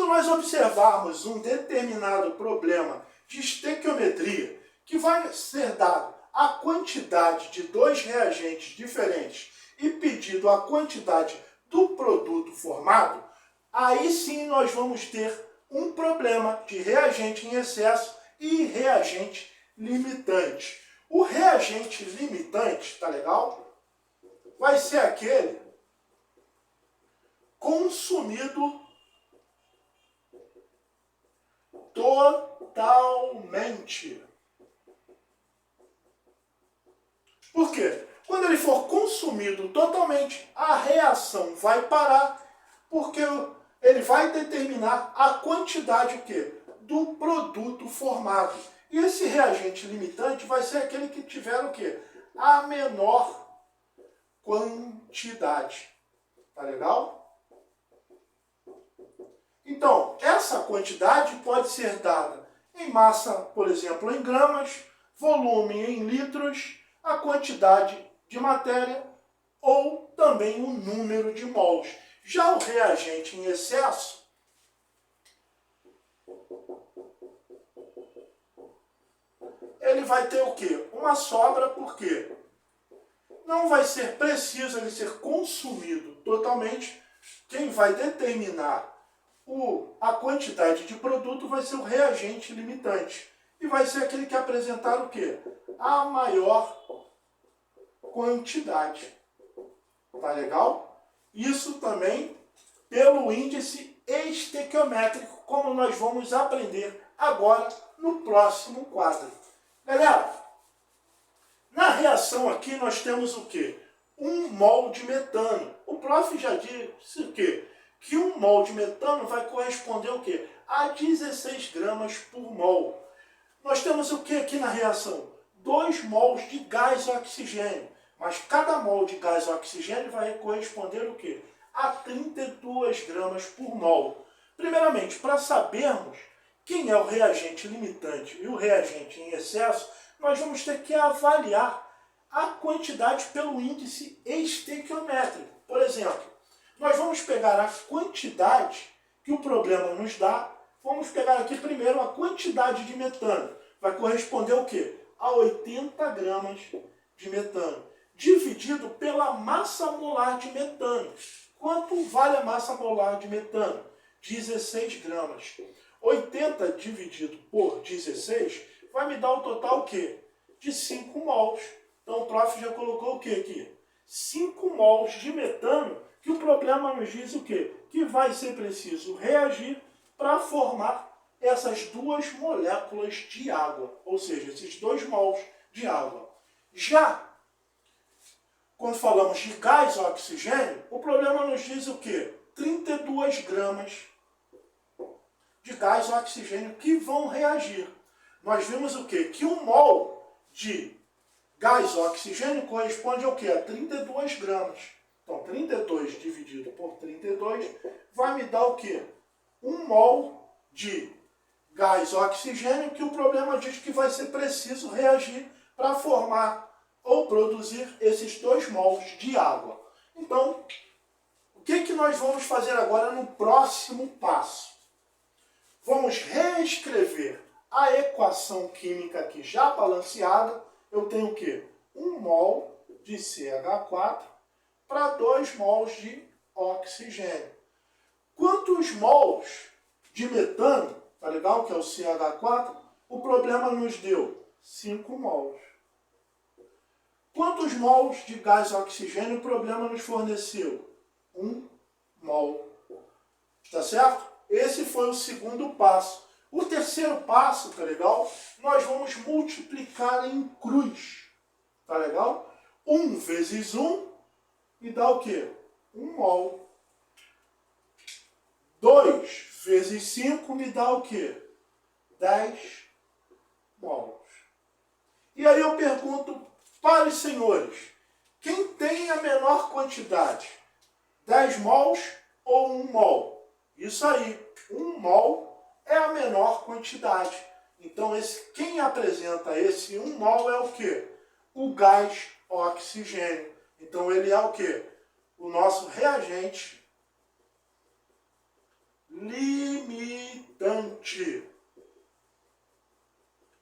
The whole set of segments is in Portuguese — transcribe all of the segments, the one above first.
Quando nós observarmos um determinado problema de estequiometria, que vai ser dado a quantidade de dois reagentes diferentes e pedido a quantidade do produto formado, aí sim nós vamos ter um problema de reagente em excesso e reagente limitante. O reagente limitante, tá legal? Vai ser aquele consumido totalmente. Por quê? Quando ele for consumido totalmente, a reação vai parar, porque ele vai determinar a quantidade o quê? Do produto formado. E esse reagente limitante vai ser aquele que tiver o quê? A menor quantidade. Tá legal? Então, essa quantidade pode ser dada em massa, por exemplo, em gramas, volume em litros, a quantidade de matéria ou também o número de mols. Já o reagente em excesso, ele vai ter o quê? Uma sobra, porque não vai ser preciso ele ser consumido totalmente. Quem vai determinar a quantidade de produto vai ser o reagente limitante. E vai ser aquele que apresentar o quê? A maior quantidade. Tá legal? Isso também pelo índice estequiométrico, como nós vamos aprender agora no próximo quadro. Galera, na reação aqui nós temos o quê? 1 mol de metano. O prof já disse o quê? Que 1 mol de metano vai corresponder ao quê? A 16 gramas por mol. Nós temos o que aqui na reação? 2 mols de gás oxigênio. Mas cada mol de gás oxigênio vai corresponder o quê? A 32 gramas por mol. Primeiramente, para sabermos quem é o reagente limitante e o reagente em excesso, nós vamos ter que avaliar a quantidade pelo índice estequiométrico. Por exemplo, nós vamos pegar a quantidade que o problema nos dá. Vamos pegar aqui primeiro a quantidade de metano. Vai corresponder ao quê? A 80 gramas de metano. Dividido pela massa molar de metano. Quanto vale a massa molar de metano? 16 gramas. 80 dividido por 16 vai me dar o total o quê? De 5 mols. Então o prof já colocou o quê aqui? 5 mols de metano, que o problema nos diz o quê? Que vai ser preciso reagir para formar essas duas moléculas de água, ou seja, esses 2 mols de água. Já quando falamos de gás oxigênio, o problema nos diz o quê? 32 gramas de gás oxigênio que vão reagir. Nós vimos o quê? Que 1 mol de gás oxigênio corresponde ao quê? A 32 gramas. Então, 32 dividido por 32 vai me dar o quê? 1 mol de gás oxigênio, que o problema diz que vai ser preciso reagir para formar ou produzir esses 2 mols de água. Então, o que nós vamos fazer agora no próximo passo? Vamos reescrever a equação química aqui já balanceada. Eu tenho o quê? 1 mol de CH4 para 2 mols de oxigênio. Quantos mols de metano, tá legal, que é o CH4, o problema nos deu? 5 mols. Quantos mols de gás oxigênio o problema nos forneceu? 1 mol. Tá certo? Esse foi o segundo passo. O terceiro passo, tá legal? Nós vamos multiplicar em cruz. Tá legal? 1 vezes 1 me dá o quê? 1 mol. 2 vezes 5 me dá o quê? 10 mols. E aí eu pergunto para os senhores, quem tem a menor quantidade? 10 mols ou 1 mol? Isso aí, 1 mol é a menor quantidade. Então, quem apresenta esse 1 mol é o quê? O gás oxigênio. Então, ele é o quê? O nosso reagente limitante. reagente.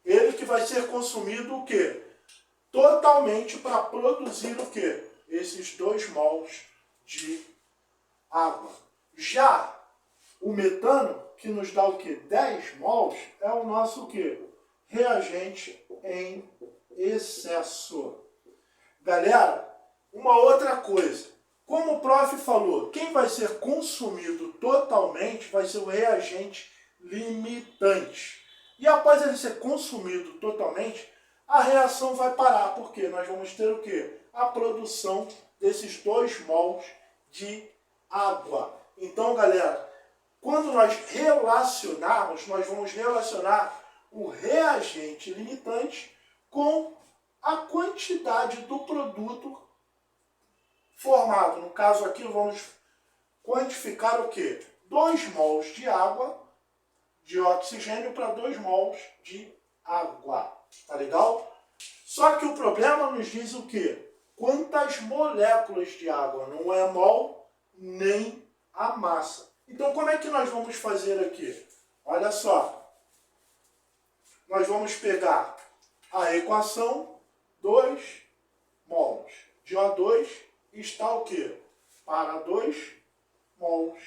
Ele que vai ser consumido o quê? Totalmente para produzir o quê? Esses 2 mols de água. Já o metano, que nos dá o quê? 10 mols, é o nosso o quê? Reagente em excesso. Galera, uma outra coisa. Como o prof falou, quem vai ser consumido totalmente vai ser o reagente limitante. E após ele ser consumido totalmente, a reação vai parar, porque nós vamos ter o quê? A produção desses 2 mols de água. Então, galera, quando nós relacionarmos, nós vamos relacionar o reagente limitante com a quantidade do produto formado. No caso aqui, vamos quantificar o quê? 2 mols de água, de oxigênio, para 2 mols de água. Tá legal? Só que o problema nos diz o quê? Quantas moléculas de água, não é mol nem a massa. Então, como é que nós vamos fazer aqui? Olha só. Nós vamos pegar a equação 2 mols de O2 está o quê? Para 2 mols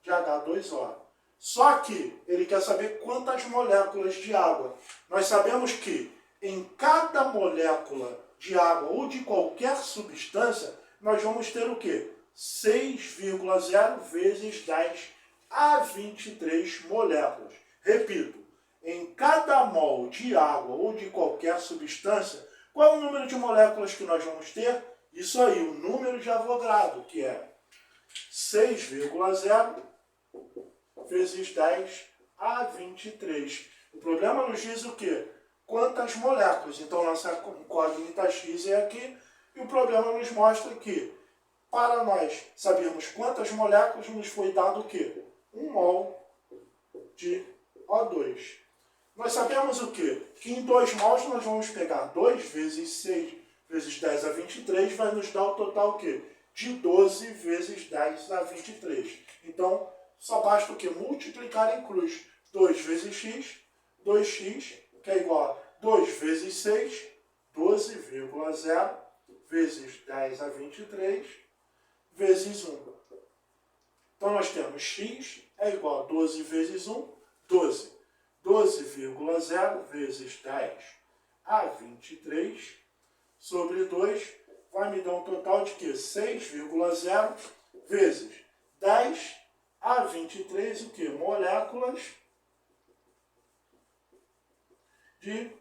de H2O. Só que ele quer saber quantas moléculas de água. Nós sabemos que em cada molécula de água ou de qualquer substância, nós vamos ter o quê? 6,0 vezes 10 a 23 moléculas. Repito, em cada mol de água ou de qualquer substância, qual é o número de moléculas que nós vamos ter? Isso aí, o número de Avogadro, que é 6,0 vezes 10 a 23. O problema nos diz o quê? Quantas moléculas. Então, nossa incógnita X é aqui. E o problema nos mostra que, para nós sabermos quantas moléculas, nos foi dado o quê? 1 mol de O2. Nós sabemos o quê? Que em 2 mols nós vamos pegar 2 vezes 6 vezes 10 a 23, vai nos dar o total o quê? De 12 vezes 10 a 23. Então, só basta o quê? Multiplicar em cruz. 2 vezes x, 2x, que é igual a 2 vezes 6, 12,0 vezes 10 a 23, vezes 1. Então, nós temos x é igual a 12 vezes 1, 12. 12,0 vezes 10 a 23 sobre 2 vai me dar um total de que? 6,0 vezes 10 a 23, o que? Moléculas de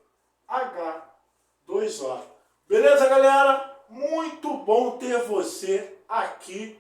H2O. Beleza, galera? Muito bom ter você aqui